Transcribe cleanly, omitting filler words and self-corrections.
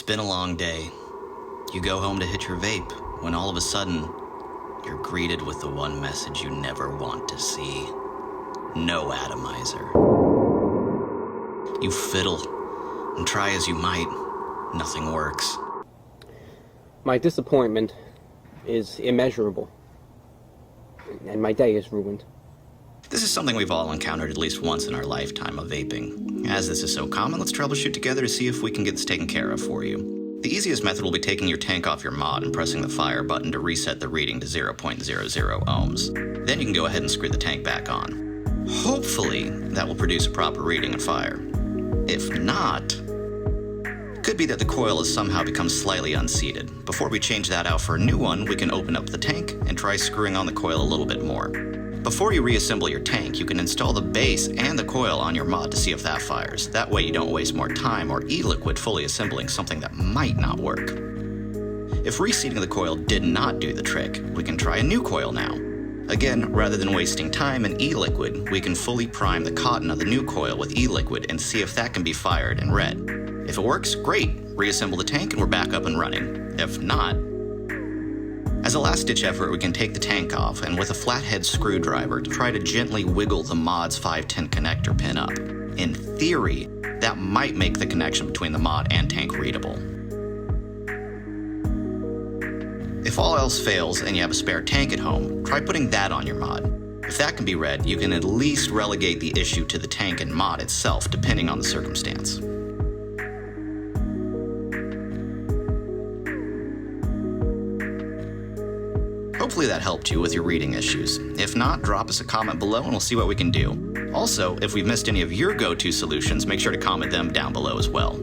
been a long day. You go home to hit your vape when all of a sudden you're greeted with the one message you never want to see. No Atomizer. You fiddle and try as you might. Nothing works. My disappointment is immeasurable, and my day is ruined. This is something we've all encountered at least once in our lifetime of vaping. As this is so common, let's troubleshoot together to see if we can get this taken care of for you. The easiest method will be taking your tank off your mod and pressing the fire button to reset the reading to 0.00 ohms. Then you can go ahead and screw the tank back on. Hopefully, that will produce a proper reading of fire. If not, it could be that the coil has somehow become slightly unseated. Before we change that out for a new one, we can open up the tank and try screwing on the coil a little bit more. Before you reassemble your tank, you can install the base and the coil on your mod to see if that fires. That way you don't waste more time or e-liquid fully assembling something that might not work. If reseating the coil did not do the trick, we can try a new coil now. Again, rather than wasting time in e-liquid, we can fully prime the cotton of the new coil with e-liquid and see if that can be fired and read. If it works, great. Reassemble the tank and we're back up and running. If not, as a last-ditch effort, we can take the tank off and with a flathead screwdriver try to gently wiggle the mod's 510 connector pin up. In theory, that might make the connection between the mod and tank readable. If all else fails and you have a spare tank at home, try putting that on your mod. If that can be read, you can at least relegate the issue to the tank and mod itself, depending on the circumstance. Hopefully that helped you with your reading issues. If not, drop us a comment below and we'll see what we can do. Also, if we've missed any of your go-to solutions, make sure to comment them down below as well.